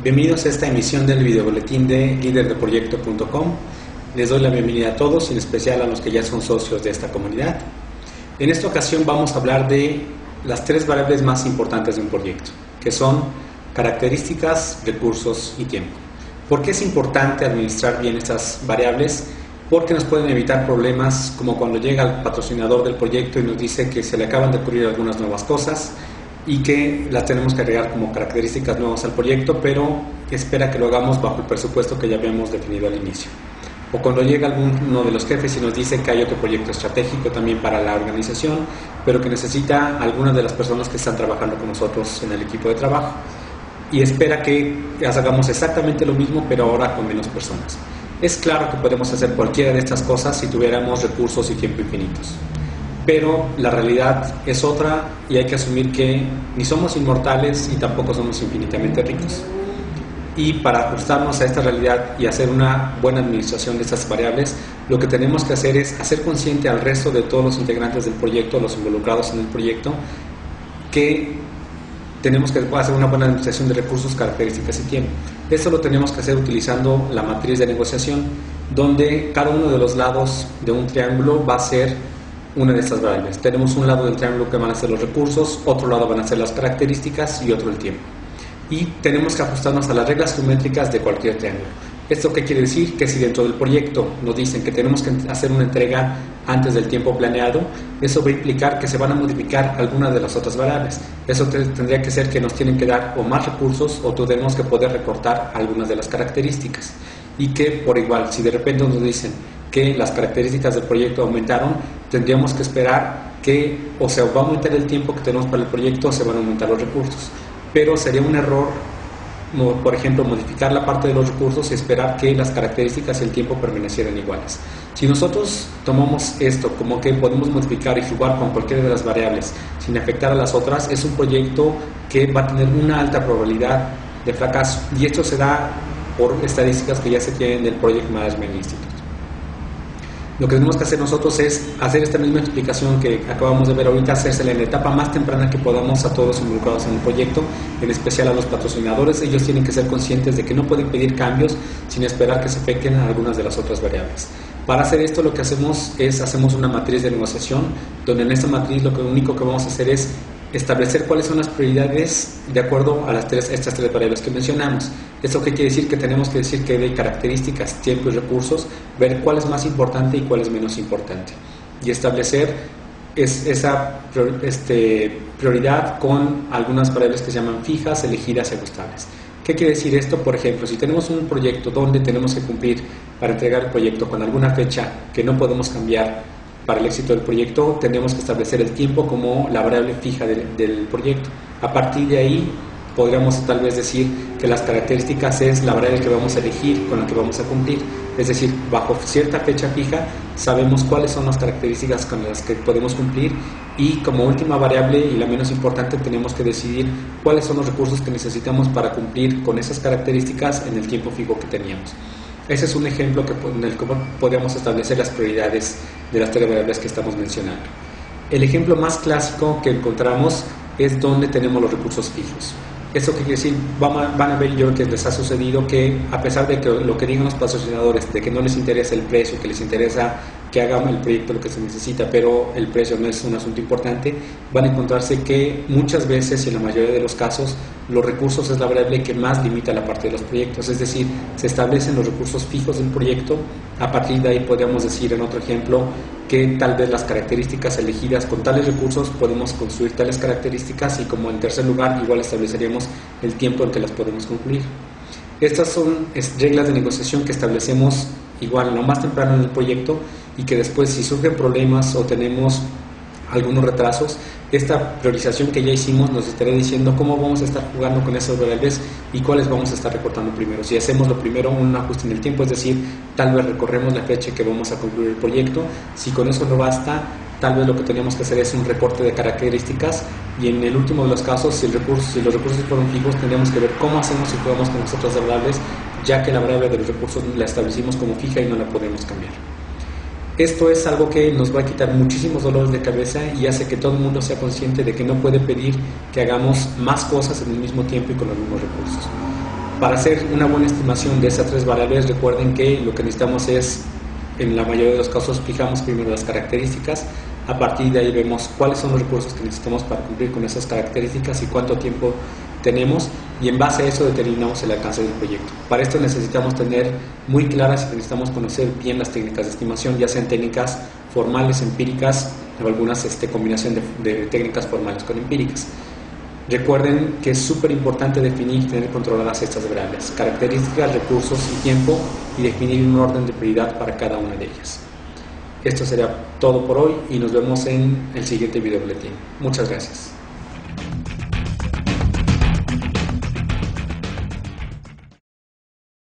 Bienvenidos a esta emisión del videoboletín de liderdeproyecto.com. Les doy la bienvenida a todos, en especial a los que ya son socios de esta comunidad. En esta ocasión vamos a hablar de las tres variables más importantes de un proyecto, que son características, recursos y tiempo. ¿Por qué es importante administrar bien estas variables? Porque nos pueden evitar problemas como cuando llega el patrocinador del proyecto y nos dice que se le acaban de ocurrir algunas nuevas cosas y que las tenemos que agregar como características nuevas al proyecto, pero espera que lo hagamos bajo el presupuesto que ya habíamos definido al inicio. O cuando llega alguno de los jefes y nos dice que hay otro proyecto estratégico también para la organización, pero que necesita alguna de las personas que están trabajando con nosotros en el equipo de trabajo y espera que hagamos exactamente lo mismo, pero ahora con menos personas. Es claro que podemos hacer cualquiera de estas cosas si tuviéramos recursos y tiempo infinitos. Pero la realidad es otra y hay que asumir que ni somos inmortales y tampoco somos infinitamente ricos. Y para ajustarnos a esta realidad y hacer una buena administración de estas variables, lo que tenemos que hacer es hacer consciente al resto de todos los integrantes del proyecto, los involucrados en el proyecto, que tenemos que hacer una buena administración de recursos, características y tiempo. Esto lo tenemos que hacer utilizando la matriz de negociación, donde cada uno de los lados de un triángulo va a ser una de estas variables. Tenemos un lado del triángulo que van a ser los recursos, otro lado van a ser las características y otro el tiempo. Y tenemos que ajustarnos a las reglas geométricas de cualquier triángulo. ¿Esto qué quiere decir? Que si dentro del proyecto nos dicen que tenemos que hacer una entrega antes del tiempo planeado, eso va a implicar que se van a modificar algunas de las otras variables. Eso tendría que ser que nos tienen que dar o más recursos o tenemos que poder recortar algunas de las características. Y que por igual, si de repente nos dicen que las características del proyecto aumentaron, tendríamos que esperar que o se va a aumentar el tiempo que tenemos para el proyecto o se van a aumentar los recursos. Pero sería un error, por ejemplo, modificar la parte de los recursos y esperar que las características y el tiempo permanecieran iguales. Si nosotros tomamos esto como que podemos modificar y jugar con cualquiera de las variables sin afectar a las otras, es un proyecto que va a tener una alta probabilidad de fracaso. Y esto se da por estadísticas que ya se tienen del Project Management Institute. Lo que tenemos que hacer nosotros es hacer esta misma explicación que acabamos de ver ahorita, hacérsela en la etapa más temprana que podamos a todos involucrados en el proyecto, en especial a los patrocinadores. Ellos tienen que ser conscientes de que no pueden pedir cambios sin esperar que se afecten a algunas de las otras variables. Para hacer esto lo que hacemos es una matriz de negociación, donde en esta matriz lo único que vamos a hacer es establecer cuáles son las prioridades de acuerdo a estas tres variables que mencionamos. ¿Esto qué quiere decir? Que tenemos que decir que de características, tiempo y recursos, ver cuál es más importante y cuál es menos importante. Y establecer esa prioridad con algunas variables que se llaman fijas, elegidas y ajustables. ¿Qué quiere decir esto? Por ejemplo, si tenemos un proyecto donde tenemos que cumplir para entregar el proyecto con alguna fecha que no podemos cambiar para el éxito del proyecto, tenemos que establecer el tiempo como la variable fija del proyecto. A partir de ahí podríamos tal vez decir que las características es la variable que vamos a elegir con la que vamos a cumplir. Es decir, bajo cierta fecha fija sabemos cuáles son las características con las que podemos cumplir y como última variable y la menos importante tenemos que decidir cuáles son los recursos que necesitamos para cumplir con esas características en el tiempo fijo que teníamos. Ese es un ejemplo en el que podríamos establecer las prioridades de las tres variables que estamos mencionando. El ejemplo más clásico que encontramos es donde tenemos los recursos fijos. ¿Esto qué quiere decir? Van a ver, yo creo que les ha sucedido que a pesar de que lo que digan los patrocinadores, de que no les interesa el precio, que les interesa que hagan el proyecto lo que se necesita, pero el precio no es un asunto importante, van a encontrarse que muchas veces, y en la mayoría de los casos, los recursos es la variable que más limita la parte de los proyectos. Es decir, se establecen los recursos fijos del proyecto, a partir de ahí podríamos decir en otro ejemplo que tal vez las características elegidas con tales recursos podemos construir tales características y como en tercer lugar igual estableceríamos el tiempo en que las podemos concluir. Estas son reglas de negociación que establecemos igual lo más temprano en el proyecto y que después si surgen problemas o tenemos algunos retrasos, esta priorización que ya hicimos nos estará diciendo cómo vamos a estar jugando con esas variables y cuáles vamos a estar recortando primero. Si hacemos lo primero, un ajuste en el tiempo, es decir, tal vez recorremos la fecha que vamos a concluir el proyecto. Si con eso no basta, tal vez lo que tenemos que hacer es un recorte de características y en el último de los casos, si los recursos fueron fijos, tendremos que ver cómo hacemos y jugamos con las otras variables, ya que la variable de los recursos la establecimos como fija y no la podemos cambiar. Esto es algo que nos va a quitar muchísimos dolores de cabeza y hace que todo el mundo sea consciente de que no puede pedir que hagamos más cosas en el mismo tiempo y con los mismos recursos. Para hacer una buena estimación de esas tres variables, recuerden que lo que necesitamos es, en la mayoría de los casos, fijamos primero las características. A partir de ahí vemos cuáles son los recursos que necesitamos para cumplir con esas características y cuánto tiempo tenemos, y en base a eso determinamos el alcance del proyecto. Para esto necesitamos tener muy claras y necesitamos conocer bien las técnicas de estimación, ya sean técnicas formales, empíricas o algunas combinación de técnicas formales con empíricas. Recuerden que es súper importante definir y tener controladas estas variables, características, recursos y tiempo, y definir un orden de prioridad para cada una de ellas. Esto será todo por hoy y nos vemos en el siguiente video boletín. Muchas gracias.